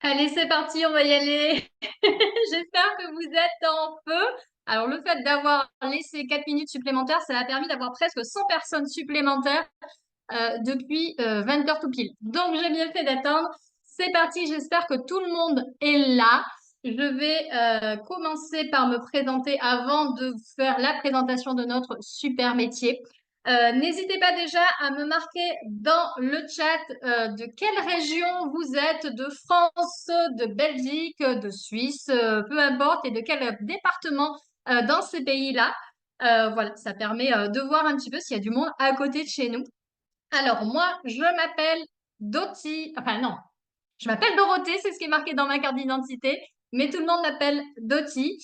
Allez, c'est parti, on va y aller. J'espère que vous êtes en feu. Alors, le fait d'avoir laissé 4 minutes supplémentaires, ça a permis d'avoir presque 100 personnes supplémentaires depuis 20 heures tout pile. Donc, j'ai bien fait d'attendre. C'est parti, j'espère que tout le monde est là. Je vais commencer par me présenter avant de vous faire la présentation de notre super métier. N'hésitez pas déjà à me marquer dans le chat de quelle région vous êtes, de France, de Belgique, de Suisse, peu importe, et de quel département dans ces pays-là. Voilà, ça permet de voir un petit peu s'il y a du monde à côté de chez nous. Alors, moi, je m'appelle Dottie. Enfin, non, je m'appelle Dorothée, c'est ce qui est marqué dans ma carte d'identité, mais tout le monde m'appelle Dottie.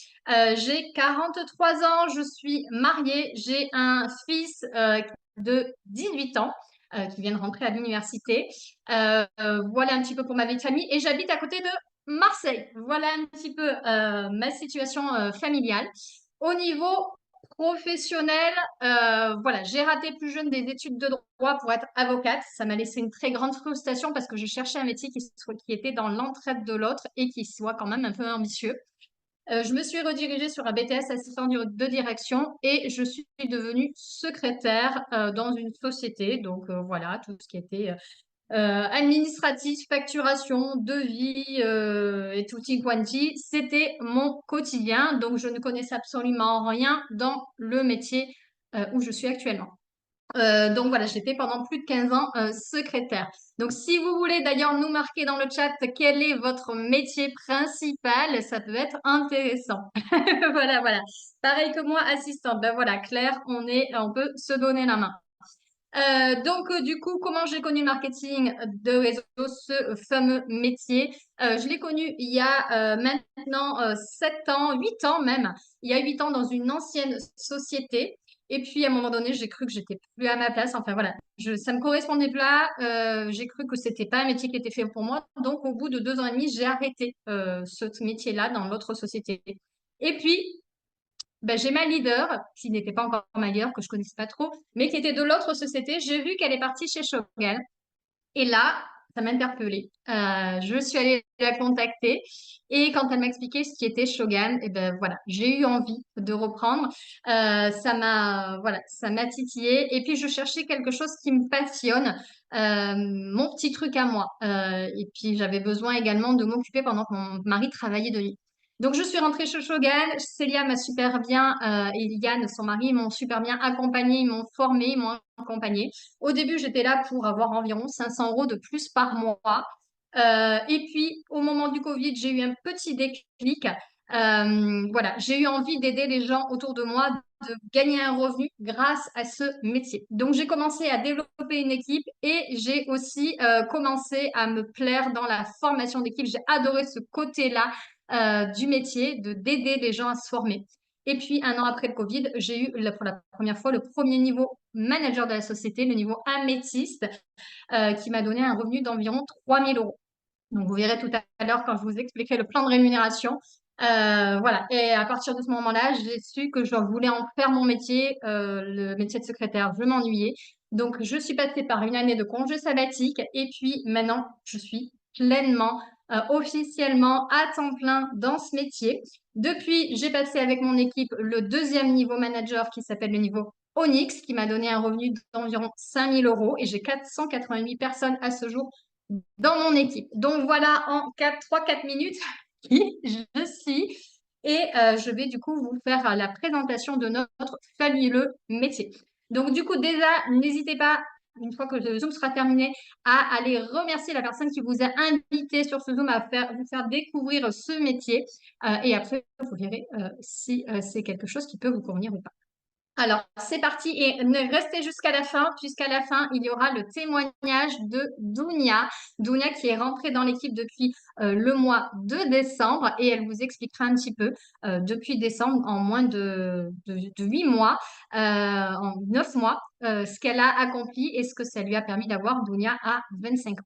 J'ai 43 ans, je suis mariée, j'ai un fils de 18 ans qui vient de rentrer à l'université. Voilà un petit peu pour ma vie de famille et j'habite à côté de Marseille. Voilà un petit peu ma situation familiale. Au niveau professionnel, voilà, j'ai raté plus jeune des études de droit pour être avocate. Ça m'a laissé une très grande frustration parce que je cherchais un métier qui était dans l'entraide de l'autre et qui soit quand même un peu ambitieux. Je me suis redirigée sur un BTS assistant de direction et je suis devenue secrétaire dans une société. Donc voilà, tout ce qui était administratif, facturation, devis et tutti quanti, c'était mon quotidien. Donc, je ne connaissais absolument rien dans le métier où je suis actuellement. Donc voilà, j'étais pendant plus de 15 ans secrétaire. Donc si vous voulez d'ailleurs nous marquer dans le chat quel est votre métier principal, ça peut être intéressant. Voilà, voilà. Pareil que moi, assistante. Ben voilà, Claire, on peut se donner la main. Du coup, comment j'ai connu le marketing de réseau, ce fameux métier? Je l'ai connu il y a maintenant 7 ans, 8 ans même. Il y a 8 ans dans une ancienne société. Et puis, à un moment donné, j'ai cru que j'étais plus à ma place. Enfin, voilà, ça me correspondait pas. J'ai cru que c'était pas un métier qui était fait pour moi. Donc, au bout de 2 ans et demi, j'ai arrêté ce métier-là dans l'autre société. Et puis, ben, j'ai ma leader, qui n'était pas encore ma leader, que je connaissais pas trop, mais qui était de l'autre société. J'ai vu qu'elle est partie chez Shogun. Et là, ça m'a interpellée. Je suis allée la contacter. Et quand elle m'a expliqué ce qui était Shogun, et ben voilà, j'ai eu envie de reprendre. Voilà, ça m'a titillée. Et puis, je cherchais quelque chose qui me passionne, mon petit truc à moi. Et puis, j'avais besoin également de m'occuper pendant que mon mari travaillait de nuit. Donc, je suis rentrée chez Shogun. Célia m'a super bien, et Liane, son mari, m'ont super bien accompagnée, ils m'ont formée, ils m'ont accompagnée. Au début, j'étais là pour avoir environ 500 euros de plus par mois. Et puis, au moment du Covid, j'ai eu un petit déclic. Voilà, j'ai eu envie d'aider les gens autour de moi de gagner un revenu grâce à ce métier. Donc, j'ai commencé à développer une équipe et j'ai aussi commencé à me plaire dans la formation d'équipe. J'ai adoré ce côté-là du métier, de d'aider les gens à se former. Et puis, un an après le Covid, j'ai eu pour la première fois le premier niveau manager de la société, le niveau améthyste, qui m'a donné un revenu d'environ 3 000 euros. Donc, vous verrez tout à l'heure quand je vous expliquerai le plan de rémunération. Voilà. Et à partir de ce moment-là, j'ai su que je voulais en faire mon métier, le métier de secrétaire. Je m'ennuyais. Donc, je suis passée par une année de congé sabbatique et puis maintenant, je suis pleinement, officiellement à temps plein dans ce métier. Depuis, j'ai passé avec mon équipe le deuxième niveau manager qui s'appelle le niveau Onyx, qui m'a donné un revenu d'environ 5 000 euros et j'ai 488 personnes à ce jour dans mon équipe. Donc voilà en 3-4 minutes qui je suis. Et je vais du coup vous faire la présentation de notre fabuleux métier. Donc du coup déjà, n'hésitez pas, une fois que le Zoom sera terminé, à aller remercier la personne qui vous a invité sur ce Zoom à vous faire découvrir ce métier. Et après, vous verrez si c'est quelque chose qui peut vous convenir ou pas. Alors, c'est parti et restez jusqu'à la fin, puisqu'à la fin, il y aura le témoignage de Dounia. Dounia qui est rentrée dans l'équipe depuis le mois de décembre et elle vous expliquera un petit peu depuis décembre, en moins de 8 mois, en 9 mois, ce qu'elle a accompli et ce que ça lui a permis d'avoir Dounia à 25 ans.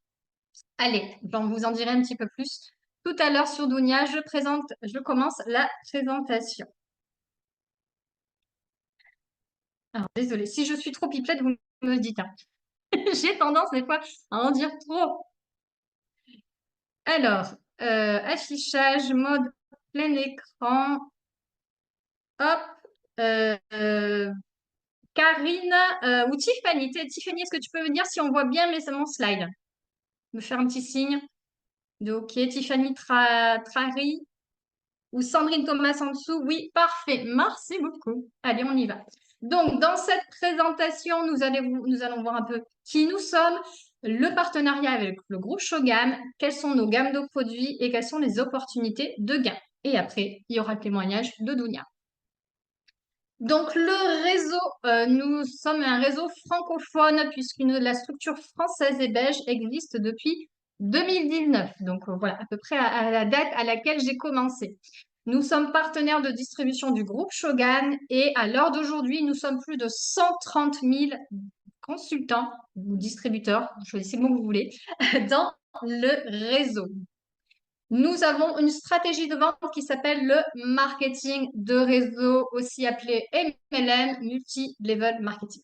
Allez, j'en vous en dirai un petit peu plus tout à l'heure sur Dounia. Je commence la présentation. Alors, désolée, si je suis trop pipelette, vous me le dites, hein. J'ai tendance des fois à en dire trop. Alors, Affichage, mode plein écran. Hop. Euh, euh, Karine ou Tiffany. Tiffany, est-ce que tu peux me dire si on voit bien mon slide? Me faire un petit signe. Ok, Tiffany Trari ou Sandrine Thomas en dessous. Oui, parfait. Merci beaucoup. Allez, on y va. Donc, dans cette présentation, nous allons voir un peu qui nous sommes, le partenariat avec le groupe Shogun, quelles sont nos gammes de produits et quelles sont les opportunités de gain. Et après, il y aura le témoignage de Dounia. Donc, le réseau, nous sommes un réseau francophone puisque la structure française et belge existe depuis 2019. Donc, voilà, à peu près à la date à laquelle j'ai commencé. Nous sommes partenaires de distribution du groupe Shogun et à l'heure d'aujourd'hui, nous sommes plus de 130 000 consultants ou distributeurs, choisissez le mot que vous voulez, dans le réseau. Nous avons une stratégie de vente qui s'appelle le marketing de réseau, aussi appelé MLM, Multi-Level Marketing.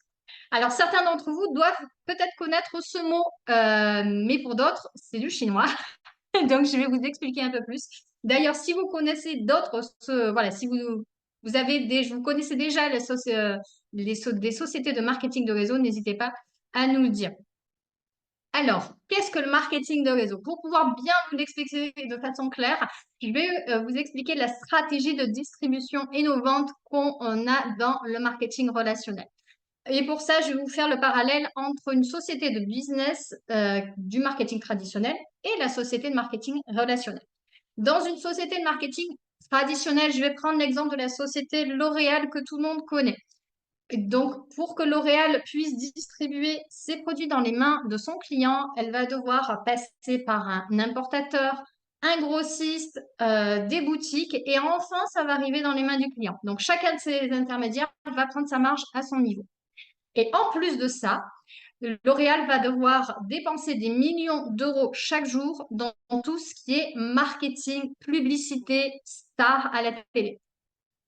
Alors, certains d'entre vous doivent peut-être connaître ce mot, mais pour d'autres, c'est du chinois. Donc, je vais vous expliquer un peu plus. D'ailleurs, si vous connaissez d'autres, voilà, si vous connaissez déjà des sociétés de marketing de réseau, n'hésitez pas à nous le dire. Alors, qu'est-ce que le marketing de réseau? Pour pouvoir bien vous l'expliquer de façon claire, je vais vous expliquer la stratégie de distribution innovante qu'on a dans le marketing relationnel. Et pour ça, je vais vous faire le parallèle entre une société de business du marketing traditionnel et la société de marketing relationnel. Dans une société de marketing traditionnelle, je vais prendre l'exemple de la société L'Oréal que tout le monde connaît. Donc, pour que L'Oréal puisse distribuer ses produits dans les mains de son client, elle va devoir passer par un importateur, un grossiste, des boutiques et enfin, ça va arriver dans les mains du client. Donc, chacun de ces intermédiaires va prendre sa marge à son niveau. Et en plus de ça, L'Oréal va devoir dépenser des millions d'euros chaque jour dans tout ce qui est marketing, publicité, star à la télé.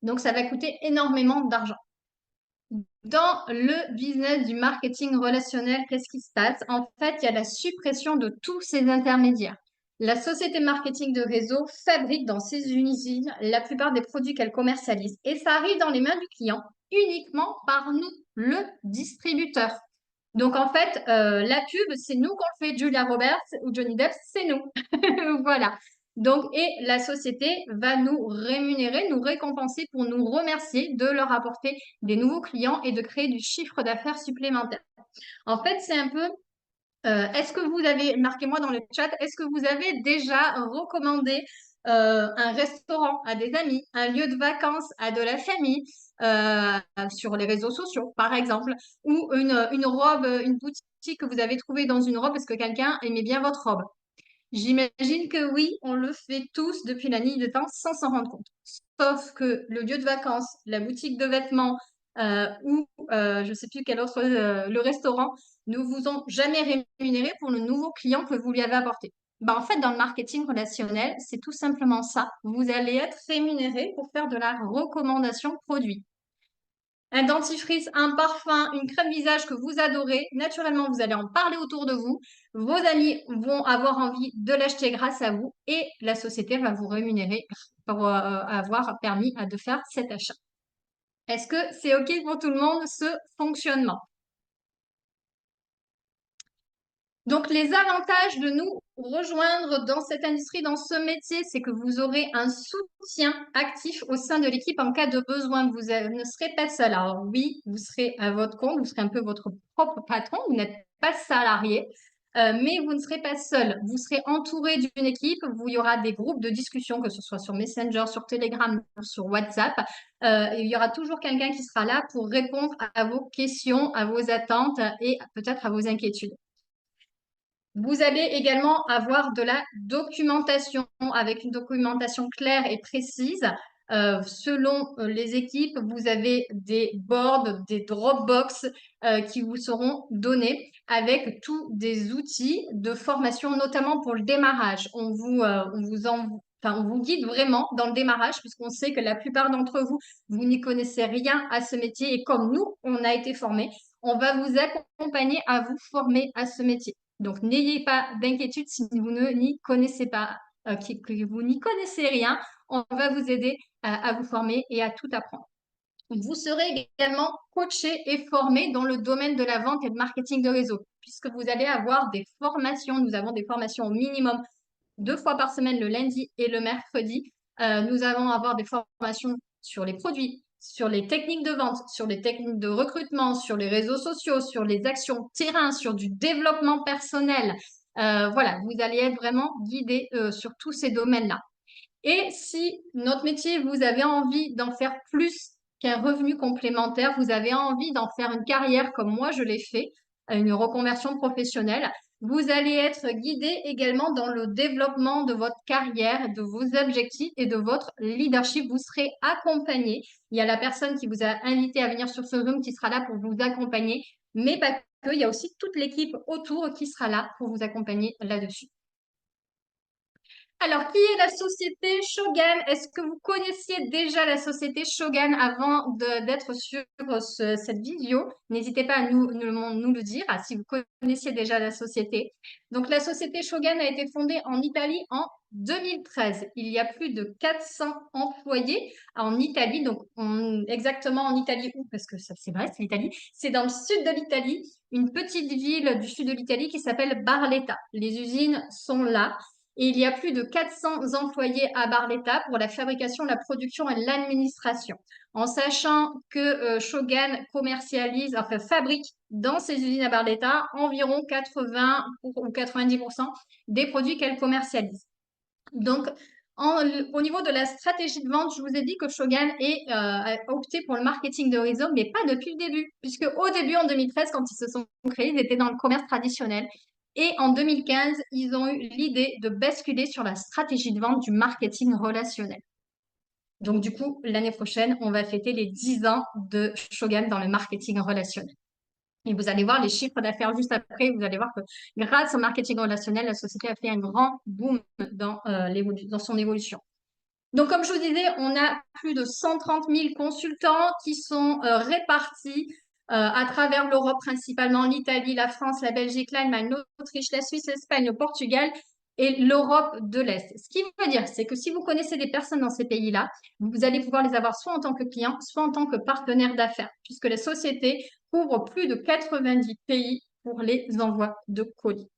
Donc, ça va coûter énormément d'argent. Dans le business du marketing relationnel, qu'est-ce qui se passe? En fait, il y a la suppression de tous ces intermédiaires. La société marketing de réseau fabrique dans ses usines la plupart des produits qu'elle commercialise et ça arrive dans les mains du client uniquement par nous, le distributeur. Donc en fait, la pub, c'est nous qu'on le fait, Julia Roberts ou Johnny Depp, c'est nous. Voilà. Donc, et la société va nous rémunérer, nous récompenser pour nous remercier de leur apporter des nouveaux clients et de créer du chiffre d'affaires supplémentaire. En fait, c'est un peu, est-ce que vous avez, marquez-moi dans le chat, est-ce que vous avez déjà recommandé un restaurant à des amis, un lieu de vacances à de la famille, sur les réseaux sociaux, par exemple, ou une robe, une boutique que vous avez trouvée dans une robe parce que quelqu'un aimait bien votre robe? J'imagine que oui, on le fait tous depuis la nuit de temps sans s'en rendre compte. Sauf que le lieu de vacances, la boutique de vêtements ou je ne sais plus quel autre, le restaurant, ne vous ont jamais rémunéré pour le nouveau client que vous lui avez apporté. Ben, en fait, dans le marketing relationnel, c'est tout simplement ça. Vous allez être rémunéré pour faire de la recommandation produit. Un dentifrice, un parfum, une crème visage que vous adorez, naturellement, vous allez en parler autour de vous. Vos amis vont avoir envie de l'acheter grâce à vous et la société va vous rémunérer pour avoir permis de faire cet achat. Est-ce que c'est OK pour tout le monde, ce fonctionnement? Donc, les avantages de nous rejoindre dans cette industrie, dans ce métier, c'est que vous aurez un soutien actif au sein de l'équipe en cas de besoin. Vous ne serez pas seul. Alors oui, vous serez à votre compte, vous serez un peu votre propre patron, vous n'êtes pas salarié, mais vous ne serez pas seul. Vous serez entouré d'une équipe où il y aura des groupes de discussion, que ce soit sur Messenger, sur Telegram, sur WhatsApp. Il y aura toujours quelqu'un qui sera là pour répondre à vos questions, à vos attentes et peut-être à vos inquiétudes. Vous allez également avoir de la documentation avec une documentation claire et précise. Selon les équipes, vous avez des boards, des Dropbox qui vous seront donnés avec tous des outils de formation, notamment pour le démarrage. On vous guide vraiment dans le démarrage puisqu'on sait que la plupart d'entre vous, vous n'y connaissez rien à ce métier et comme nous, on a été formés, on va vous accompagner à vous former à ce métier. Donc, n'ayez pas d'inquiétude si vous n'y connaissez pas que vous n'y connaissez rien, on va vous aider à vous former et à tout apprendre. Vous serez également coaché et formé dans le domaine de la vente et de marketing de réseau, puisque vous allez avoir des formations. Nous avons des formations au minimum 2 fois par semaine, le lundi et le mercredi. Nous allons avoir des formations sur les produits, sur les techniques de vente, sur les techniques de recrutement, sur les réseaux sociaux, sur les actions terrain, sur du développement personnel. Voilà, vous allez être vraiment guidé sur tous ces domaines-là. Et si notre métier, vous avez envie d'en faire plus qu'un revenu complémentaire, vous avez envie d'en faire une carrière comme moi je l'ai fait, une reconversion professionnelle, vous allez être guidé également dans le développement de votre carrière, de vos objectifs et de votre leadership. Vous serez accompagné. Il y a la personne qui vous a invité à venir sur ce Zoom qui sera là pour vous accompagner, mais pas que. Il y a aussi toute l'équipe autour qui sera là pour vous accompagner là-dessus. Alors, qui est la société Shogun? Est-ce que vous connaissiez déjà la société Shogun avant d'être sur cette vidéo? N'hésitez pas à nous le dire si vous connaissiez déjà la société. Donc, la société Shogun a été fondée en Italie en 2013. Il y a plus de 400 employés en Italie. Donc, exactement en Italie où? Parce que ça, c'est vrai, c'est l'Italie. C'est dans le sud de l'Italie, une petite ville du sud de l'Italie qui s'appelle Barletta. Les usines sont là. Et il y a plus de 400 employés à Barletta pour la fabrication, la production et l'administration. En sachant que Shogun commercialise, enfin fabrique dans ses usines à Barletta environ 80 ou 90% des produits qu'elle commercialise. Donc, au niveau de la stratégie de vente, je vous ai dit que Shogun a opté pour le marketing de réseau, mais pas depuis le début, puisque au début, en 2013, quand ils se sont créés, ils étaient dans le commerce traditionnel. Et en 2015, ils ont eu l'idée de basculer sur la stratégie de vente du marketing relationnel. Donc, du coup, l'année prochaine, on va fêter les 10 ans de Shogun dans le marketing relationnel. Et vous allez voir les chiffres d'affaires juste après. Vous allez voir que grâce au marketing relationnel, la société a fait un grand boom dans son évolution. Donc, comme je vous disais, on a plus de 130 000 consultants qui sont répartis à travers l'Europe, principalement l'Italie, la France, la Belgique, l'Allemagne, l'Autriche, la Suisse, l'Espagne, le Portugal et l'Europe de l'Est. Ce qui veut dire, c'est que si vous connaissez des personnes dans ces pays-là, vous allez pouvoir les avoir soit en tant que client, soit en tant que partenaire d'affaires, puisque la société couvre plus de 90 pays pour les envois de colis.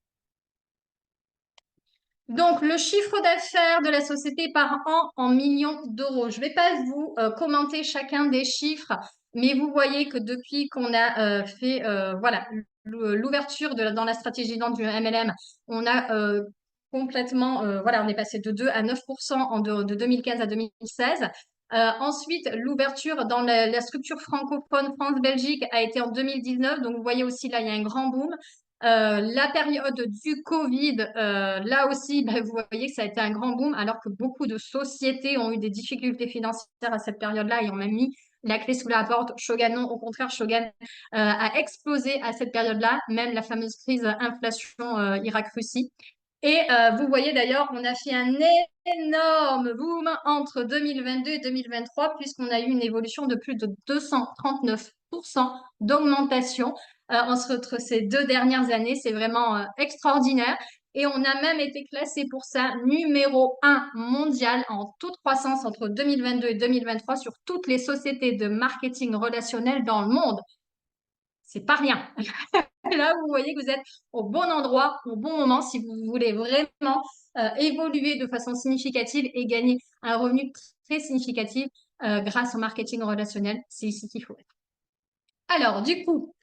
Donc, le chiffre d'affaires de la société par an en millions d'euros. Je ne vais pas vous commenter chacun des chiffres, mais vous voyez que depuis qu'on a fait voilà, l'ouverture dans la stratégie de vente du MLM, on a complètement, voilà, on est passé de 2 à 9% de 2015 à 2016. Ensuite, l'ouverture dans la structure francophone France-Belgique a été en 2019. Donc, vous voyez aussi là, il y a un grand boom. La période du Covid, là aussi, vous voyez que ça a été un grand boom, alors que beaucoup de sociétés ont eu des difficultés financières à cette période-là et on a mis la clé sous la porte. Shogun, non, au contraire, Shogun a explosé à cette période-là, même la fameuse crise inflation Irak-Russie. Et vous voyez d'ailleurs, on a fait un énorme boom entre 2022 et 2023, puisqu'on a eu une évolution de plus de 239% d'augmentation entre ces 2 dernières années. C'est vraiment extraordinaire. Et on a même été classé pour ça numéro 1 mondial en toute croissance entre 2022 et 2023 sur toutes les sociétés de marketing relationnel dans le monde. C'est pas rien. Là, vous voyez que vous êtes au bon endroit, au bon moment, si vous voulez vraiment évoluer de façon significative et gagner un revenu très significatif grâce au marketing relationnel. C'est ici qu'il faut être. Alors, du coup,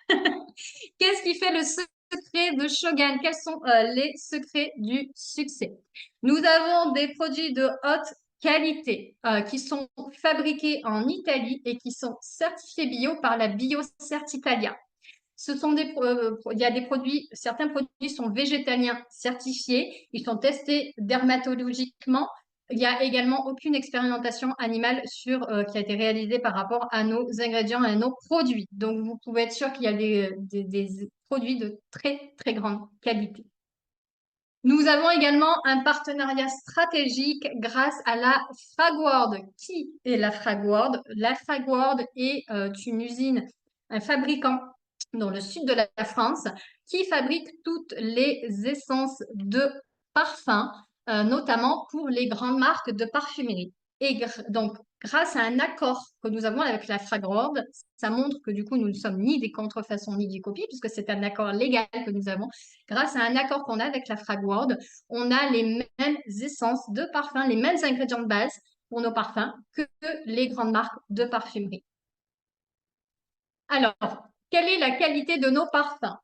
qu'est-ce qui fait le secret de Shogun? Quels sont les secrets du succès? Nous avons des produits de haute qualité qui sont fabriqués en Italie et qui sont certifiés bio par la BioCert Italia. Il y a des produits, certains produits sont végétaliens certifiés, ils sont testés dermatologiquement. Il n'y a également aucune expérimentation animale qui a été réalisée par rapport à nos ingrédients et à nos produits. Donc, vous pouvez être sûr qu'il y a des produits de très, très grande qualité. Nous avons également un partenariat stratégique grâce à la Fragward. Qui est la Fragward? La Fragward est une usine, un fabricant dans le sud de la France qui fabrique toutes les essences de parfum notamment pour les grandes marques de parfumerie. Et donc, grâce à un accord que nous avons avec la Fragrance, ça montre que du coup, nous ne sommes ni des contrefaçons ni des copies, puisque c'est un accord légal que nous avons. Grâce à un accord qu'on a avec la Fragrance, on a les mêmes essences de parfum, les mêmes ingrédients de base pour nos parfums que les grandes marques de parfumerie. Alors, quelle est la qualité de nos parfums?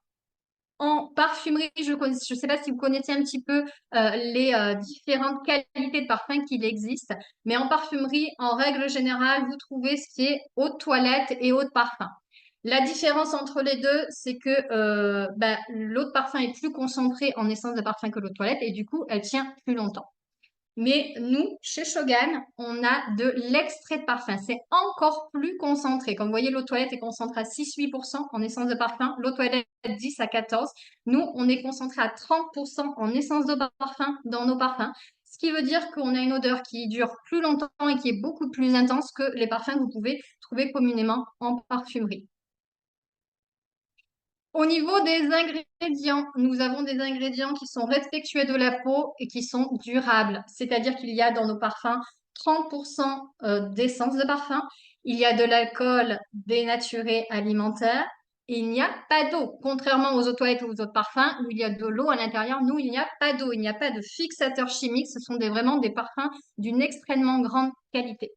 En parfumerie, je ne sais pas si vous connaissez un petit peu les différentes qualités de parfums qu'il existe, mais en parfumerie, en règle générale, vous trouvez ce qui est eau de toilette et eau de parfum. La différence entre les deux, c'est que l'eau de parfum est plus concentrée en essence de parfum que l'eau de toilette et du coup, elle tient plus longtemps. Mais nous, chez Shogun, on a de l'extrait de parfum. C'est encore plus concentré. Comme vous voyez, l'eau de toilette est concentrée à 6-8% en essence de parfum. L'eau de toilette 10 à 14. Nous, on est concentré à 30% en essence de parfum dans nos parfums. Ce qui veut dire qu'on a une odeur qui dure plus longtemps et qui est beaucoup plus intense que les parfums que vous pouvez trouver communément en parfumerie. Au niveau des ingrédients, nous avons des ingrédients qui sont respectueux de la peau et qui sont durables. C'est-à-dire qu'il y a dans nos parfums 30% d'essence de parfum, il y a de l'alcool dénaturé alimentaire et il n'y a pas d'eau. Contrairement aux eaux de toilette ou aux autres parfums où il y a de l'eau à l'intérieur, nous, il n'y a pas d'eau, il n'y a pas de fixateur chimique. Ce sont vraiment des parfums d'une extrêmement grande qualité.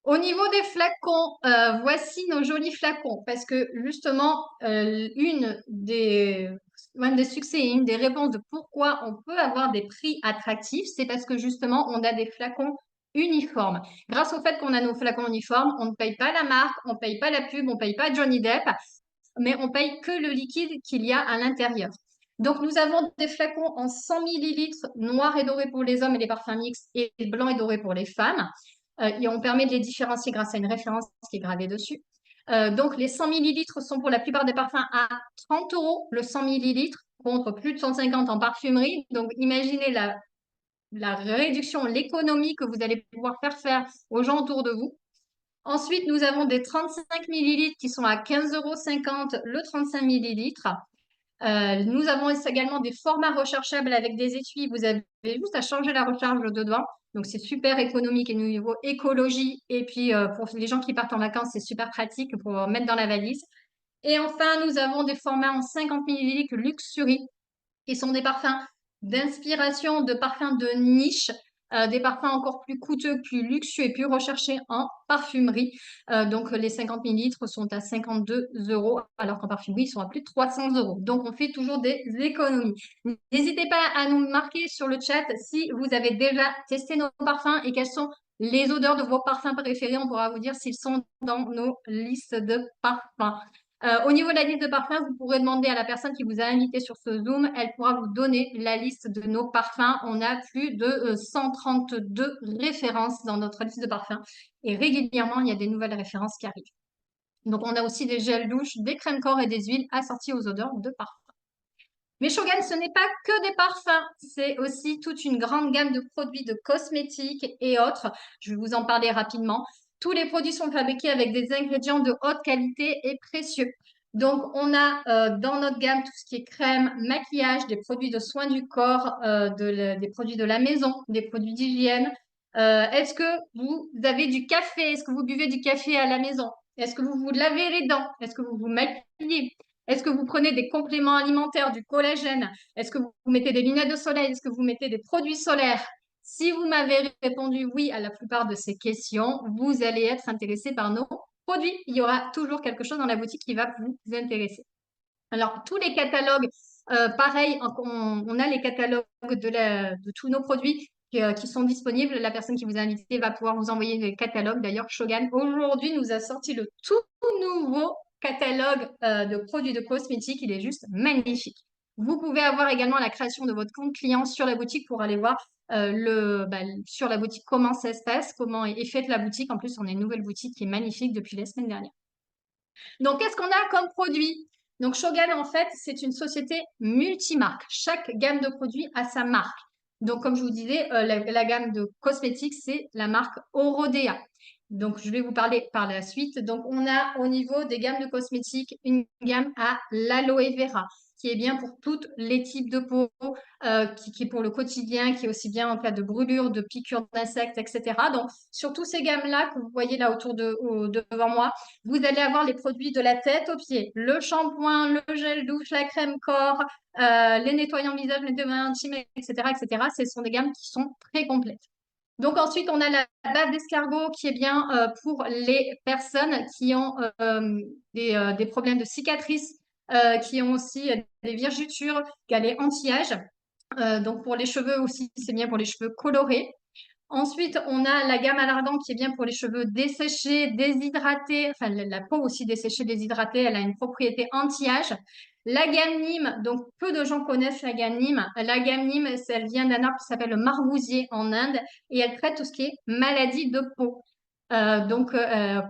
Au niveau des flacons, voici nos jolis flacons parce que justement, un des succès et une des réponses de pourquoi on peut avoir des prix attractifs, c'est parce que justement, on a des flacons uniformes. Grâce au fait qu'on a nos flacons uniformes, on ne paye pas la marque, on ne paye pas la pub, on ne paye pas Johnny Depp, mais on paye que le liquide qu'il y a à l'intérieur. Donc, nous avons des flacons en 100 millilitres, noir et doré pour les hommes et les parfums mixtes, et blanc et doré pour les femmes. Et on permet de les différencier grâce à une référence qui est gravée dessus. Donc, les 100 millilitres sont pour la plupart des parfums à 30 euros, le 100 millilitres, contre plus de 150 en parfumerie. Donc, imaginez la réduction, l'économie que vous allez pouvoir faire aux gens autour de vous. Ensuite, nous avons des 35 millilitres qui sont à 15,50 € le 35 millilitres. Nous avons également des formats rechargeables avec des étuis. Vous avez juste à changer la recharge dedans. Donc, c'est super économique et au niveau écologie. Et puis, pour les gens qui partent en vacances, c'est super pratique pour mettre dans la valise. Et enfin, nous avons des formats en 50 millilitres Luxury, qui sont des parfums d'inspiration, de parfums de niche, des parfums encore plus coûteux, plus luxueux et plus recherchés en parfumerie. Donc, les 50 millilitres sont à 52 €, alors qu'en parfumerie, ils sont à plus de 300 €. Donc, on fait toujours des économies. N'hésitez pas à nous marquer sur le chat si vous avez déjà testé nos parfums et quelles sont les odeurs de vos parfums préférés. On pourra vous dire s'ils sont dans nos listes de parfums. Au niveau de la liste de parfums, vous pourrez demander à la personne qui vous a invité sur ce Zoom, elle pourra vous donner la liste de nos parfums. On a plus de 132 références dans notre liste de parfums et régulièrement, il y a des nouvelles références qui arrivent. Donc, on a aussi des gels douches, des crèmes corps et des huiles assorties aux odeurs de parfum. Mais Shogun, ce n'est pas que des parfums, c'est aussi toute une grande gamme de produits de cosmétiques et autres. Je vais vous en parler rapidement. Tous les produits sont fabriqués avec des ingrédients de haute qualité et précieux. Donc, on a dans notre gamme tout ce qui est crème, maquillage, des produits de soins du corps, des produits de la maison, des produits d'hygiène. Est-ce que vous avez du café? Est-ce que vous buvez du café à la maison? Est-ce que vous vous lavez les dents? Est-ce que vous vous maquillez? Est-ce que vous prenez des compléments alimentaires, du collagène? Est-ce que vous mettez des lunettes de soleil? Est-ce que vous mettez des produits solaires? Si vous m'avez répondu oui à la plupart de ces questions, vous allez être intéressé par nos produits. Il y aura toujours quelque chose dans la boutique qui va vous intéresser. Alors, tous les catalogues, pareil, on a les catalogues de tous nos produits qui sont disponibles. La personne qui vous a invité va pouvoir vous envoyer les catalogues. D'ailleurs, Shogun, aujourd'hui, nous a sorti le tout nouveau catalogue de produits de cosmétiques. Il est juste magnifique. Vous pouvez avoir également la création de votre compte client sur la boutique pour aller voir sur la boutique comment ça se passe, comment est faite la boutique. En plus, on a une nouvelle boutique qui est magnifique depuis la semaine dernière. Donc, qu'est-ce qu'on a comme produit? Donc, Shogun, en fait, c'est une société multimarque. Chaque gamme de produits a sa marque. Donc, comme je vous disais, la gamme de cosmétiques, c'est la marque Orodea. Donc, je vais vous parler par la suite. Donc, on a au niveau des gammes de cosmétiques une gamme à l'aloe vera. qui est bien pour tous les types de peau, qui est pour le quotidien, qui est aussi bien en cas de brûlure, de piqûres d'insectes, etc. Donc, sur tous ces gammes-là que vous voyez là devant moi, vous allez avoir les produits de la tête aux pieds. Le shampoing, le gel douche, la crème corps, les nettoyants visage, les mains intimes, etc., etc. Ce sont des gammes qui sont très complètes. Donc ensuite, on a la bave d'escargot qui est bien pour les personnes qui ont des problèmes de cicatrices, qui ont aussi des virgitures, qui a les anti-âge. Donc pour les cheveux aussi, c'est bien pour les cheveux colorés. Ensuite, on a la gamme à l'argan qui est bien pour les cheveux desséchés, déshydratés, enfin la peau aussi desséchée, déshydratée, elle a une propriété anti-âge. La gamme Nîmes, donc peu de gens connaissent la gamme Nîmes. La gamme Nîmes, elle vient d'un arbre qui s'appelle le margousier en Inde et elle traite tout ce qui est maladie de peau.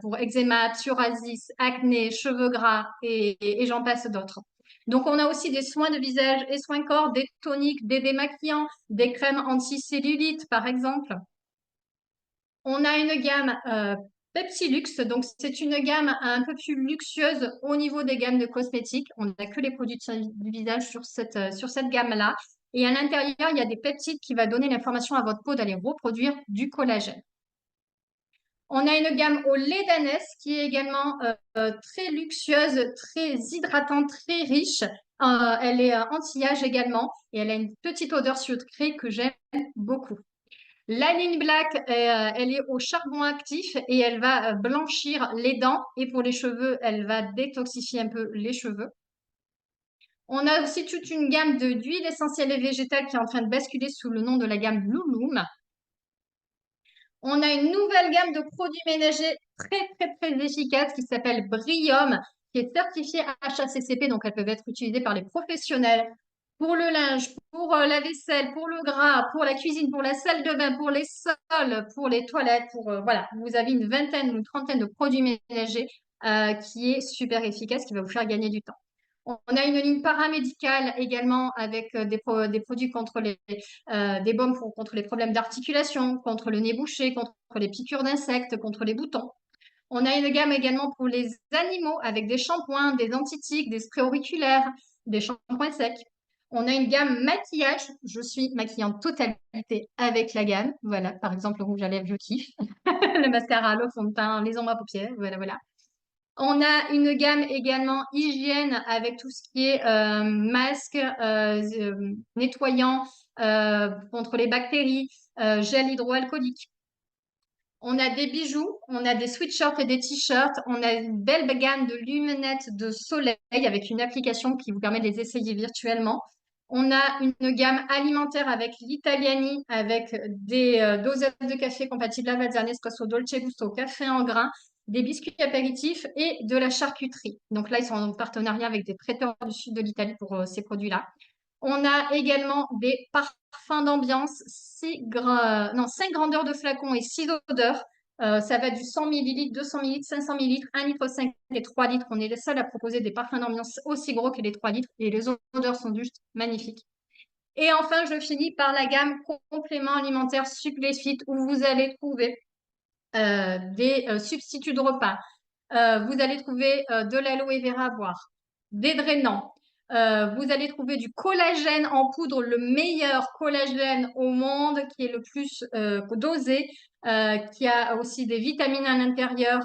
Pour eczéma, psoriasis, acné, cheveux gras et j'en passe d'autres. Donc, on a aussi des soins de visage et soins corps, des toniques, des démaquillants, des crèmes anti-cellulite, par exemple. On a une gamme Pepsilux, donc c'est une gamme un peu plus luxueuse au niveau des gammes de cosmétiques. On n'a que les produits du visage sur cette gamme-là. Et à l'intérieur, il y a des peptides qui vont donner l'information à votre peau d'aller reproduire du collagène. On a une gamme au lait d'ânesse qui est également très luxueuse, très hydratante, très riche. Elle est anti-âge également et elle a une petite odeur sucrée que j'aime beaucoup. La ligne black, elle est au charbon actif et elle va blanchir les dents et pour les cheveux, elle va détoxifier un peu les cheveux. On a aussi toute une gamme d'huiles essentielles et végétales qui est en train de basculer sous le nom de la gamme Louloum. On a une nouvelle gamme de produits ménagers très, très, très efficaces qui s'appelle Brium, qui est certifiée HACCP, donc elles peuvent être utilisées par les professionnels pour le linge, pour la vaisselle, pour le gras, pour la cuisine, pour la salle de bain, pour les sols, pour les toilettes, voilà, vous avez une vingtaine ou une trentaine de produits ménagers qui est super efficace, qui va vous faire gagner du temps. On a une ligne paramédicale également avec des produits contre des baumes contre les problèmes d'articulation, contre le nez bouché, contre les piqûres d'insectes, contre les boutons. On a une gamme également pour les animaux avec des shampoings, des antitiques, des sprays auriculaires, des shampoings secs. On a une gamme maquillage. Je suis maquillée en totalité avec la gamme. Voilà, par exemple, le rouge à lèvres, je kiffe. Le mascara, le fond de teint, les ombres à paupières. Voilà, voilà. On a une gamme également hygiène avec tout ce qui est masque, nettoyant contre les bactéries, gel hydroalcoolique. On a des bijoux, on a des sweatshirts et des t-shirts, on a une belle gamme de lunettes de soleil avec une application qui vous permet de les essayer virtuellement. On a une gamme alimentaire avec l'Italiani, avec des dosettes de café compatibles Lavazza, Nespresso, Dolce Gusto, café en grains, des biscuits apéritifs et de la charcuterie. Donc là, ils sont en partenariat avec des traiteurs du sud de l'Italie pour ces produits-là. On a également des parfums d'ambiance, 5 grandeurs de flacons et 6 odeurs. Ça va du 100 ml, 200 ml, 500 ml, 1,5 litre et 3 litres. On est les seuls à proposer des parfums d'ambiance aussi gros que les 3 litres et les odeurs sont juste magnifiques. Et enfin, je finis par la gamme compléments alimentaires Suppléfit où vous allez trouver des substituts de repas. Vous allez trouver de l'aloe vera à boire, des drainants. Vous allez trouver du collagène en poudre, le meilleur collagène au monde, qui est le plus dosé, qui a aussi des vitamines à l'intérieur,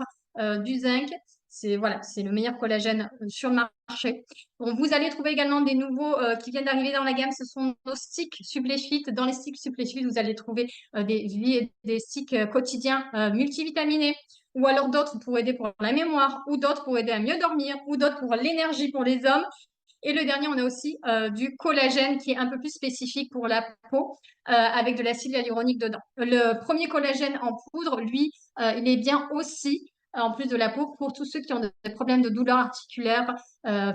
du zinc. C'est voilà, c'est le meilleur collagène sur le marché. Bon, vous allez trouver également des nouveaux qui viennent d'arriver dans la gamme. Ce sont nos sticks Suppléfit. Dans les sticks Suppléfit, vous allez trouver des sticks quotidiens multivitaminés ou alors d'autres pour aider pour la mémoire, ou d'autres pour aider à mieux dormir, ou d'autres pour l'énergie pour les hommes. Et le dernier, on a aussi du collagène qui est un peu plus spécifique pour la peau, avec de l'acide hyaluronique dedans. Le premier collagène en poudre, lui, il est bien aussi, en plus de la peau, pour tous ceux qui ont des problèmes de douleurs articulaires,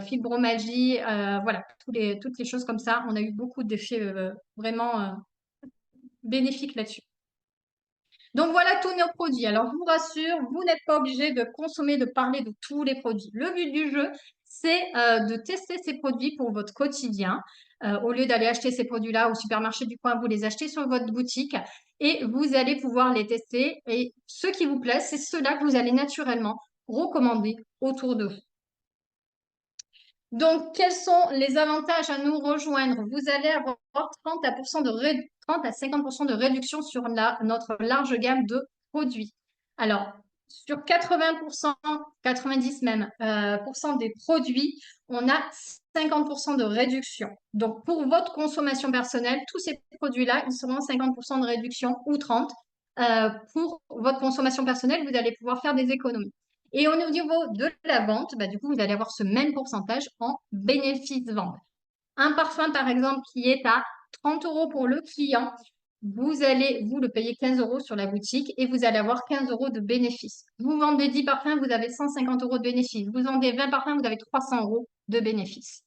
fibromyalgie, voilà, toutes les choses comme ça. On a eu beaucoup d'effets vraiment bénéfiques là-dessus. Donc voilà tous nos produits. Alors je vous rassure, vous n'êtes pas obligé de consommer, de parler de tous les produits. Le but du jeu, c'est de tester ces produits pour votre quotidien. Au lieu d'aller acheter ces produits-là au supermarché du coin, vous les achetez sur votre boutique et vous allez pouvoir les tester. Et ceux qui vous plaisent, c'est ceux-là que vous allez naturellement recommander autour de vous. Donc, quels sont les avantages à nous rejoindre? Vous allez avoir 30 à 50% de réduction sur notre large gamme de produits. Alors, sur 80%, 90 même, des produits, on a 50% de réduction. Donc, pour votre consommation personnelle, tous ces produits-là, ils seront 50% de réduction ou 30. Pour votre consommation personnelle, vous allez pouvoir faire des économies. Et au niveau de la vente, bah, du coup, vous allez avoir ce même pourcentage en bénéfice vente. Un parfum, par exemple, qui est à 30 euros pour le client, vous allez, vous, le payer 15 euros sur la boutique et vous allez avoir 15 euros de bénéfice. Vous vendez 10 parfums, vous avez 150 euros de bénéfice. Vous vendez 20 parfums, vous avez 300 euros de bénéfice.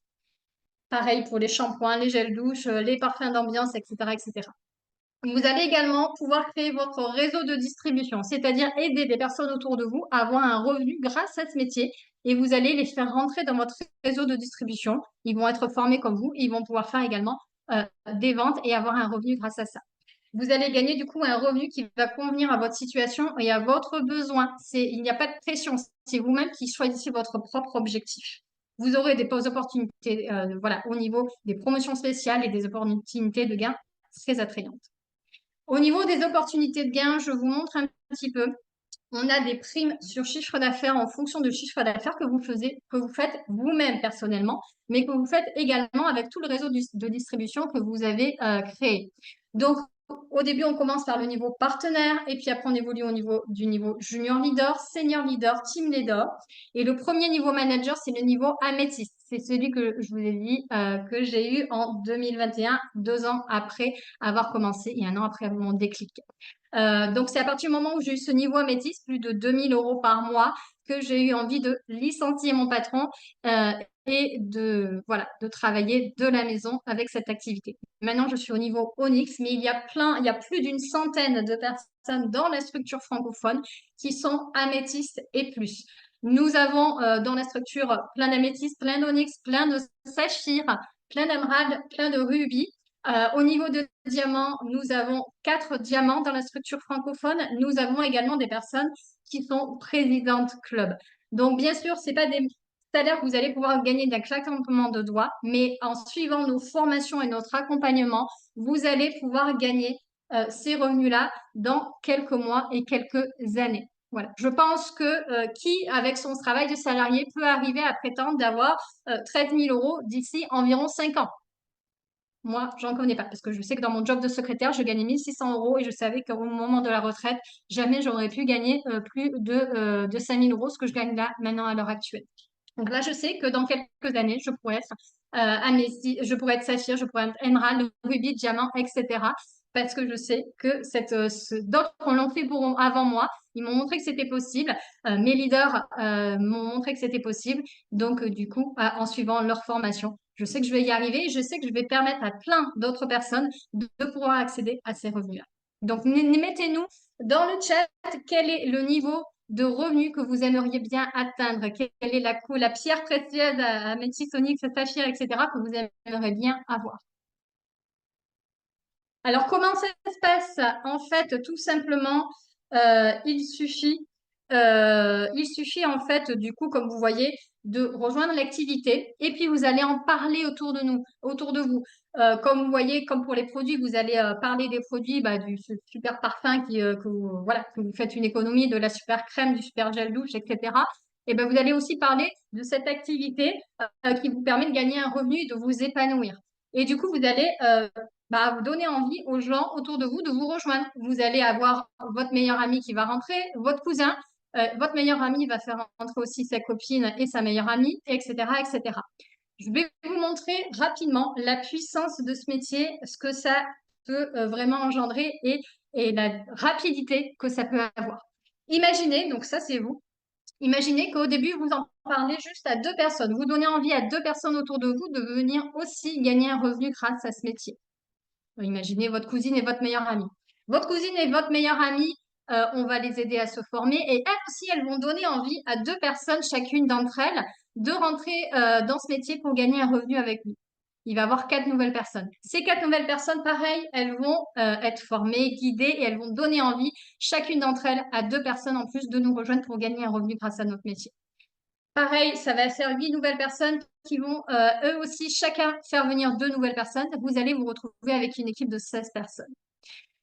Pareil pour les shampoings, les gels douche, les parfums d'ambiance, etc., etc. Vous allez également pouvoir créer votre réseau de distribution, c'est-à-dire aider des personnes autour de vous à avoir un revenu grâce à ce métier et vous allez les faire rentrer dans votre réseau de distribution. Ils vont être formés comme vous et ils vont pouvoir faire également des ventes et avoir un revenu grâce à ça. Vous allez gagner du coup un revenu qui va convenir à votre situation et à votre besoin. Il n'y a pas de pression, c'est vous-même qui choisissez votre propre objectif. Vous aurez des opportunités voilà, au niveau des promotions spéciales et des opportunités de gains très attrayantes. Au niveau des opportunités de gain, je vous montre un petit peu. On a des primes sur chiffre d'affaires en fonction du chiffre d'affaires que vous faites vous-même personnellement, mais que vous faites également avec tout le réseau de distribution que vous avez créé. Donc, au début, on commence par le niveau partenaire et puis après, on évolue au niveau du niveau junior leader, senior leader, team leader. Et le premier niveau manager, c'est le niveau améthyste. C'est celui que je vous ai dit que j'ai eu en 2021, 2 ans après avoir commencé et 1 an après mon déclic. Donc, c'est à partir du moment où j'ai eu ce niveau améthyste, plus de 2000 euros par mois, que j'ai eu envie de licencier mon patron et voilà, de travailler de la maison avec cette activité. Maintenant, je suis au niveau Onyx, mais il y a plus d'une centaine de personnes dans la structure francophone qui sont améthystes et plus. Nous avons dans la structure plein d'améthystes, plein d'onyx, plein de saphirs, plein d'émeraudes, plein de rubis. Au niveau de diamants, nous avons 4 diamants dans la structure francophone. Nous avons également des personnes qui sont présidentes club. Donc, bien sûr, ce n'est pas des salaires que vous allez pouvoir gagner d'un claquement de doigts, mais en suivant nos formations et notre accompagnement, vous allez pouvoir gagner ces revenus-là dans quelques mois et quelques années. Voilà. Je pense que qui, avec son travail de salarié, peut arriver à prétendre d'avoir 13 000 euros d'ici environ 5 ans. Moi, j'en connais pas parce que je sais que dans mon job de secrétaire, je gagnais 1600 euros et je savais qu'au moment de la retraite, jamais j'aurais pu gagner plus de 5000 euros, ce que je gagne là maintenant à l'heure actuelle. Donc là, je sais que dans quelques années, je pourrais être je pourrais être saphir, je pourrais être émeraude, rubis, diamant, etc. Parce que je sais que d'autres l'ont fait avant moi. Ils m'ont montré que c'était possible. Mes leaders m'ont montré que c'était possible. Donc, du coup, en suivant leur formation, je sais que je vais y arriver et je sais que je vais permettre à plein d'autres personnes de pouvoir accéder à ces revenus-là. Donc, mettez-nous dans le chat quel est le niveau de revenus que vous aimeriez bien atteindre, quelle est la pierre précieuse à métis, onyx, saphir, etc., que vous aimeriez bien avoir. Alors, comment ça se passe? En fait, tout simplement, il suffit en fait, du coup, comme vous voyez, de rejoindre l'activité et puis vous allez en parler autour de vous. Comme vous voyez, comme pour les produits, vous allez parler des produits, bah, du super parfum voilà, que vous faites une économie, de la super crème, du super gel douche, etc. Et ben, vous allez aussi parler de cette activité qui vous permet de gagner un revenu et de vous épanouir. Et du coup, vous allez vous donner envie aux gens autour de vous de vous rejoindre. Vous allez avoir votre meilleur ami qui va rentrer, votre cousin, votre meilleur ami va faire rentrer aussi sa copine et sa meilleure amie, etc., etc. Je vais vous montrer rapidement la puissance de ce métier, ce que ça peut vraiment engendrer et la rapidité que ça peut avoir. Imaginez, donc ça c'est vous, imaginez qu'au début, vous en parlez juste à 2 personnes. Vous donnez envie à 2 personnes autour de vous de venir aussi gagner un revenu grâce à ce métier. Imaginez votre cousine et votre meilleure amie. Votre cousine et votre meilleure amie, on va les aider à se former et elles aussi, elles vont donner envie à 2 personnes, chacune d'entre elles, de rentrer dans ce métier pour gagner un revenu avec vous. Il va y avoir 4 nouvelles personnes. Ces 4 nouvelles personnes, pareil, elles vont être formées, guidées et elles vont donner envie, chacune d'entre elles, à 2 personnes en plus de nous rejoindre pour gagner un revenu grâce à notre métier. pareil, ça va faire 8 nouvelles personnes qui vont eux aussi chacun faire venir 2 nouvelles personnes. Vous allez vous retrouver avec une équipe de 16 personnes.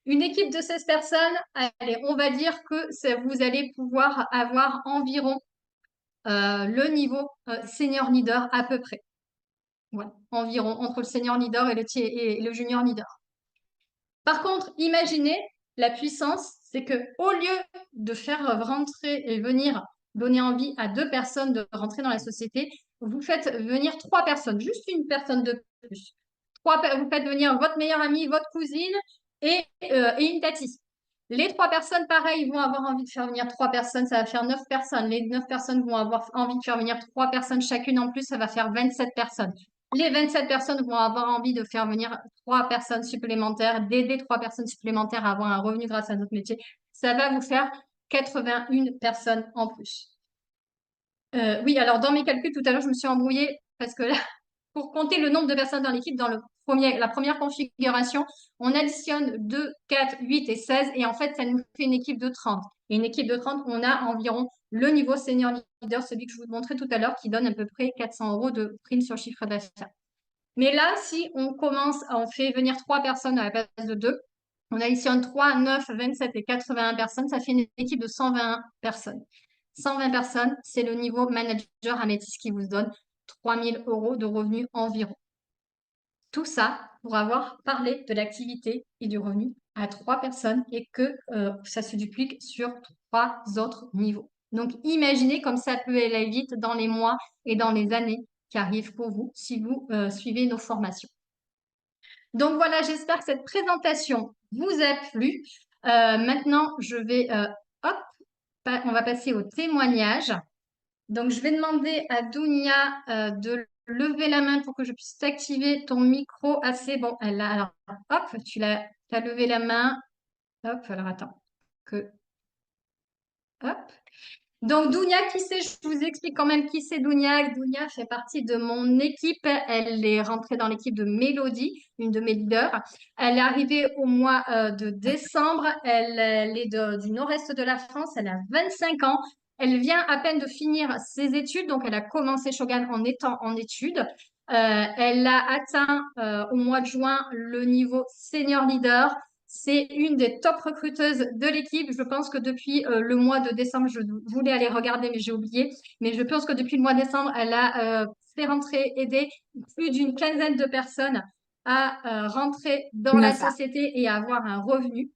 Une équipe de 16 personnes, allez, on va dire que vous allez pouvoir avoir environ le niveau senior leader à peu près. Voilà, environ entre le senior leader et le junior leader. Par contre, imaginez la puissance, c'est que au lieu de faire rentrer et venir donner envie à 2 personnes de rentrer dans la société, vous faites venir 3 personnes, juste une personne de plus. Vous faites venir votre meilleure amie, votre cousine et une tati. Les 3 personnes, pareil, vont avoir envie de faire venir 3 personnes, ça va faire 9 personnes. Les 9 personnes vont avoir envie de faire venir 3 personnes chacune en plus, ça va faire 27 personnes. Les 27 personnes vont avoir envie de faire venir 3 personnes supplémentaires, d'aider 3 personnes supplémentaires à avoir un revenu grâce à notre métier. Ça va vous faire 81 personnes en plus. Oui, alors dans mes calculs tout à l'heure, je me suis embrouillée parce que là, pour compter le nombre de personnes dans l'équipe, dans la première configuration, on additionne 2, 4, 8 et 16 et en fait, ça nous fait une équipe de 30. Et une équipe de 30, on a environ le niveau senior leader, celui que je vous montrais tout à l'heure, qui donne à peu près 400 € de prime sur chiffre d'affaires. Mais là, si on fait venir 3 personnes à la place de 2, on additionne 3, 9, 27 et 81 personnes, ça fait une équipe de 120 personnes. 120 personnes, c'est le niveau manager Améthyste qui vous donne 3 000 € de revenus environ. Tout ça pour avoir parlé de l'activité et du revenu à 3 personnes et que ça se duplique sur 3 autres niveaux. Donc, imaginez comme ça peut aller vite dans les mois et dans les années qui arrivent pour vous si vous suivez nos formations. Donc voilà, j'espère que cette présentation vous a plu. Maintenant, hop, on va passer au témoignage. Donc, je vais demander à Dounia de lever la main pour que je puisse activer ton micro. Ah, c'est bon. Alors, hop, tu as levé la main. Hop, alors attends. Hop. Donc, Dounia, qui c'est? Je vous explique quand même qui c'est Dounia. Dounia fait partie de mon équipe. Elle est rentrée dans l'équipe de Mélodie, une de mes leaders. Elle est arrivée au mois de décembre. Elle est du nord-est de la France. Elle a 25 ans. Elle vient à peine de finir ses études. Donc, elle a commencé Shogun en étant en études. Elle a atteint au mois de juin le niveau senior leader. C'est une des top recruteuses de l'équipe. Je pense que depuis le mois de décembre, je voulais aller regarder, mais j'ai oublié. Mais je pense que depuis le mois de décembre, elle a fait rentrer, aider plus d'une quinzaine de personnes à rentrer dans la société et à avoir un revenu.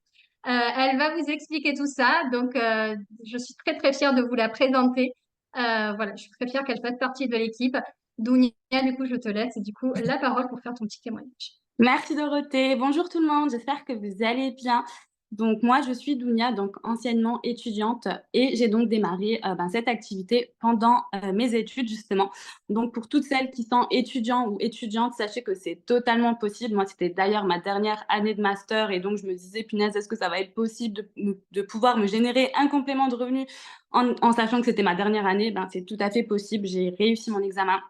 Elle va vous expliquer tout ça. Donc, je suis très, très fière de vous la présenter. Voilà, je suis très fière qu'elle fasse partie de l'équipe. Dounia, du coup, je te laisse du coup la parole pour faire ton petit témoignage. Merci Dorothée. Bonjour tout le monde, j'espère que vous allez bien. Donc moi, je suis Dounia, donc anciennement étudiante et j'ai donc démarré cette activité pendant mes études justement. Donc pour toutes celles qui sont étudiants ou étudiantes, sachez que c'est totalement possible. Moi, c'était d'ailleurs ma dernière année de master et donc je me disais, punaise, est-ce que ça va être possible de pouvoir me générer un complément de revenu en sachant que c'était ma dernière année? C'est tout à fait possible. J'ai réussi mon examen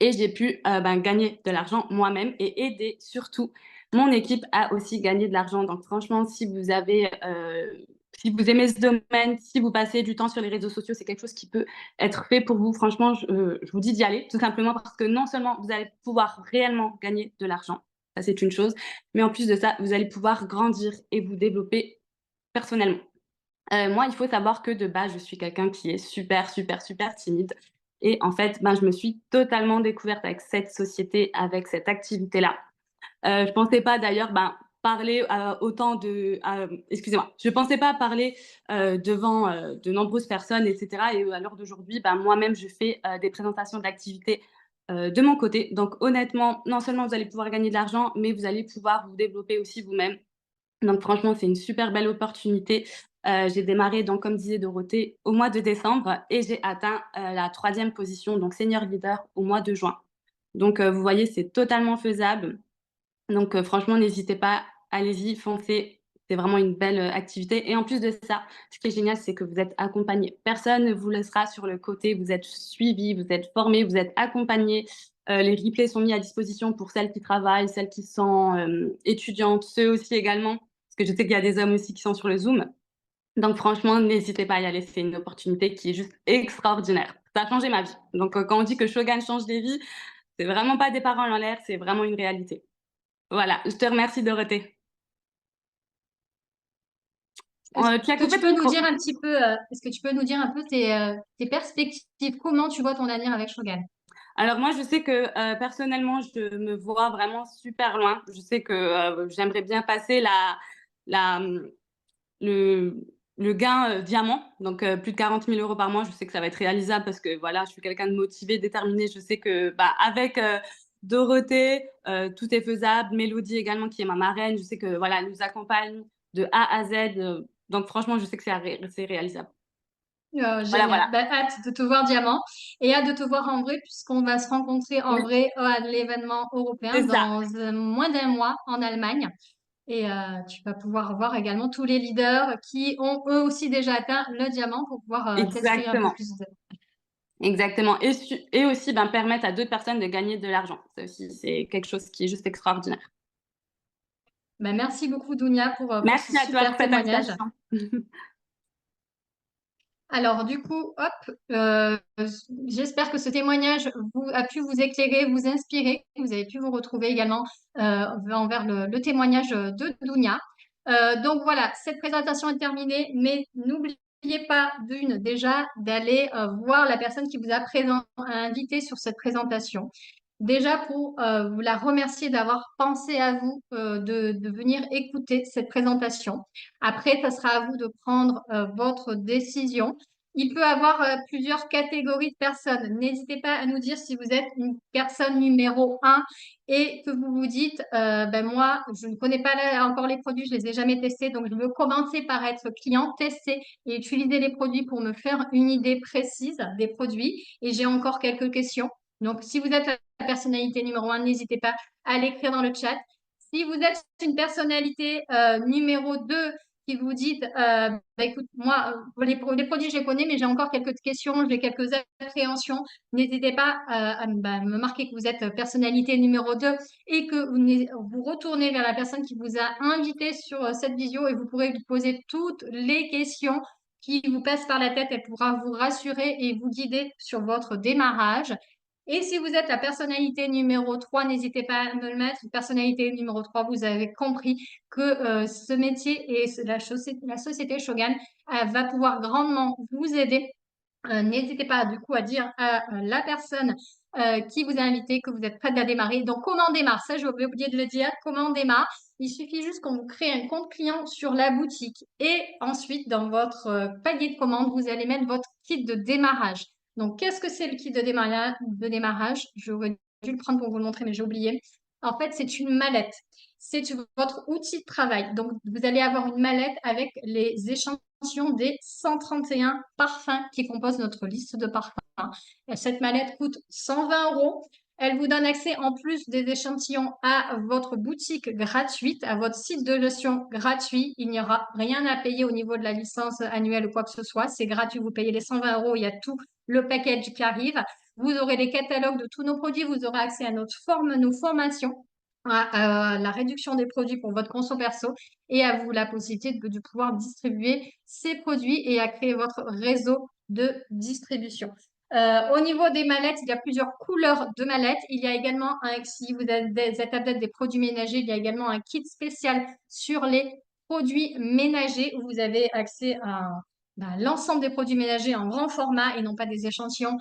et j'ai pu gagner de l'argent moi-même et aider surtout mon équipe à aussi gagner de l'argent. Donc franchement, si vous aimez ce domaine, si vous passez du temps sur les réseaux sociaux, c'est quelque chose qui peut être fait pour vous. Franchement, je vous dis d'y aller, tout simplement parce que non seulement vous allez pouvoir réellement gagner de l'argent, ça c'est une chose, mais en plus de ça, vous allez pouvoir grandir et vous développer personnellement. Moi, il faut savoir que de base, je suis quelqu'un qui est super, super, super timide. Et en fait, je me suis totalement découverte avec cette société, avec cette activité-là. Je pensais pas d'ailleurs parler autant de... excusez-moi, je pensais pas parler devant de nombreuses personnes, etc. Et à l'heure d'aujourd'hui, moi-même, je fais des présentations d'activités de mon côté. Donc honnêtement, non seulement vous allez pouvoir gagner de l'argent, mais vous allez pouvoir vous développer aussi vous-même. Donc franchement, c'est une super belle opportunité. J'ai démarré, donc comme disait Dorothée, au mois de décembre et j'ai atteint la 3e position, donc senior leader, au mois de juin. Donc vous voyez, c'est totalement faisable. Donc franchement, n'hésitez pas, allez-y, foncez. C'est vraiment une belle activité. Et en plus de ça, ce qui est génial, c'est que vous êtes accompagné. Personne ne vous laissera sur le côté. Vous êtes suivi, vous êtes formé, vous êtes accompagné. Les replays sont mis à disposition pour celles qui travaillent, celles qui sont étudiantes, ceux aussi également. Parce que je sais qu'il y a des hommes aussi qui sont sur le Zoom. Donc franchement, n'hésitez pas à y aller. C'est une opportunité qui est juste extraordinaire. ça a changé ma vie. Donc, quand on dit que Shogun change des vies, c'est vraiment pas des paroles en l'air, c'est vraiment une réalité. Voilà, je te remercie, Dorothée. Est-ce Tu as que coupé tu ton peux nous micro. dire un petit peu, est-ce que tu peux nous dire un peu tes perspectives, comment tu vois ton avenir avec Shogun? Alors moi, je sais que personnellement, je me vois vraiment super loin. Je sais que j'aimerais bien passer la, le, le gain diamant, donc plus de 40 000 € par mois. Je sais que ça va être réalisable parce que voilà, je suis quelqu'un de motivé, déterminé. Je sais que bah, avec Dorothée, tout est faisable. Mélodie également, qui est ma marraine, je sais que voilà, elle nous accompagne de A à Z. Donc franchement, je sais que c'est réalisable. Voilà, Génial. voilà. Ben, hâte de te voir diamant et hâte de te voir en vrai puisqu'on va se rencontrer en Oui, vrai à l'événement européen c'est ça. dans moins d'un mois en Allemagne. Et tu vas pouvoir voir également tous les leaders qui ont eux aussi déjà atteint le diamant pour pouvoir t'instruire un peu Exactement. plus. Exactement. Et aussi ben, permettre à d'autres personnes de gagner de l'argent. Ça aussi, c'est quelque chose qui est juste extraordinaire. Ben, merci beaucoup, Dounia, pour ce Merci à toi pour super cette témoignage. invitation. Alors, du coup, hop, j'espère que ce témoignage a pu vous éclairer, vous inspirer. Vous avez pu vous retrouver également envers le témoignage de Dounia. Donc voilà, cette présentation est terminée, mais n'oubliez pas déjà d'aller voir la personne qui vous a invité sur cette présentation. Déjà pour vous la remercier d'avoir pensé à vous, de venir écouter cette présentation. Après, ça sera à vous de prendre votre décision. Il peut y avoir plusieurs catégories de personnes. N'hésitez pas à nous dire si vous êtes une personne numéro un et que vous vous dites, ben moi, je ne connais pas encore les produits, je les ai jamais testés, donc je veux commencer par être client, tester et utiliser les produits pour me faire une idée précise des produits. Et j'ai encore quelques questions. Donc, si vous êtes la personnalité numéro un, n'hésitez pas à l'écrire dans le chat. Si vous êtes une personnalité numéro 2 qui vous dites, bah, écoute, moi, les produits, je les connais, mais j'ai encore quelques questions, j'ai quelques appréhensions. N'hésitez pas bah, me marquer que vous êtes personnalité numéro 2 et que vous retournez vers la personne qui vous a invité sur cette vidéo et vous pourrez lui poser toutes les questions qui vous passent par la tête. Elle pourra vous rassurer et vous guider sur votre démarrage. Et si vous êtes la personnalité numéro 3, n'hésitez pas à me le mettre. Personnalité numéro 3, vous avez compris que ce métier et la société Shogun va pouvoir grandement vous aider. N'hésitez pas du coup à dire à la personne qui vous a invité que vous êtes prête à démarrer. Donc, comment on démarre? Ça, j'ai oublié de le dire. Comment on démarre? Il suffit juste qu'on vous crée un compte client sur la boutique. Et ensuite, dans votre panier de commande, vous allez mettre votre kit de démarrage. Donc, qu'est-ce que c'est le kit de démarrage? J'aurais dû le prendre pour vous le montrer, mais j'ai oublié. En fait, c'est une mallette. C'est votre outil de travail. Donc, vous allez avoir une mallette avec les échantillons des 131 parfums qui composent notre liste de parfums. Cette mallette coûte 120 euros. Elle vous donne accès en plus des échantillons à votre boutique gratuite, à votre site de gestion gratuit. Il n'y aura rien à payer au niveau de la licence annuelle ou quoi que ce soit. C'est gratuit. Vous payez les 120 euros. Il y a tout le package qui arrive. Vous aurez les catalogues de tous nos produits. Vous aurez accès à nos formations, à la réduction des produits pour votre conso perso et à vous la possibilité de pouvoir distribuer ces produits et à créer votre réseau de distribution. Au niveau des mallettes, il y a plusieurs couleurs de mallettes. Il y a également, si vous êtes des produits ménagers, il y a également un kit spécial sur les produits ménagers où vous avez accès à l'ensemble des produits ménagers en grand format et non pas des échantillons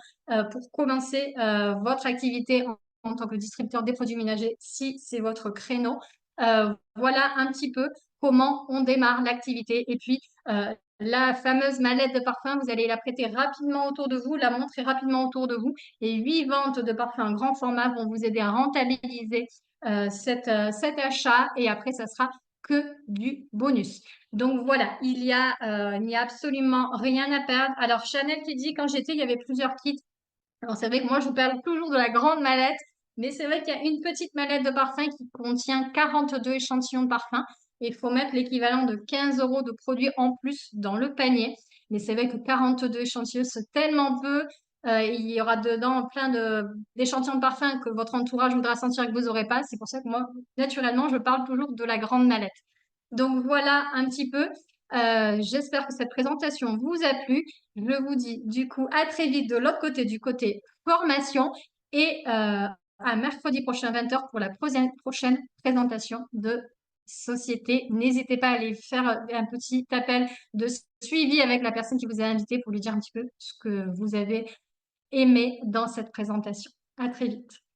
pour commencer votre activité en tant que distributeur des produits ménagers si c'est votre créneau. Voilà un petit peu comment on démarre l'activité. Et puis, la fameuse mallette de parfum, vous allez la prêter rapidement autour de vous, la montrer rapidement autour de vous. Et 8 ventes de parfums grand format vont vous aider à rentabiliser cet achat. Et après, ça sera que du bonus. Donc voilà, il n'y a absolument rien à perdre. Alors, Chanel qui dit, quand j'étais, il y avait plusieurs kits. Alors, c'est vrai que moi, je vous parle toujours de la grande mallette, mais c'est vrai qu'il y a une petite mallette de parfum qui contient 42 échantillons de parfum. Et il faut mettre l'équivalent de 15 euros de produits en plus dans le panier. Mais c'est vrai que 42 échantillons, c'est tellement peu. Il y aura dedans plein d'échantillons de parfum que votre entourage voudra sentir que vous n'aurez pas. C'est pour ça que moi, naturellement, je parle toujours de la grande mallette. Donc voilà un petit peu. J'espère que cette présentation vous a plu. Je vous dis du coup à très vite de l'autre côté, du côté formation et à mercredi prochain 20h pour la prochaine présentation de société. N'hésitez pas à aller faire un petit appel de suivi avec la personne qui vous a invité pour lui dire un petit peu ce que vous avez aimé dans cette présentation. À très vite.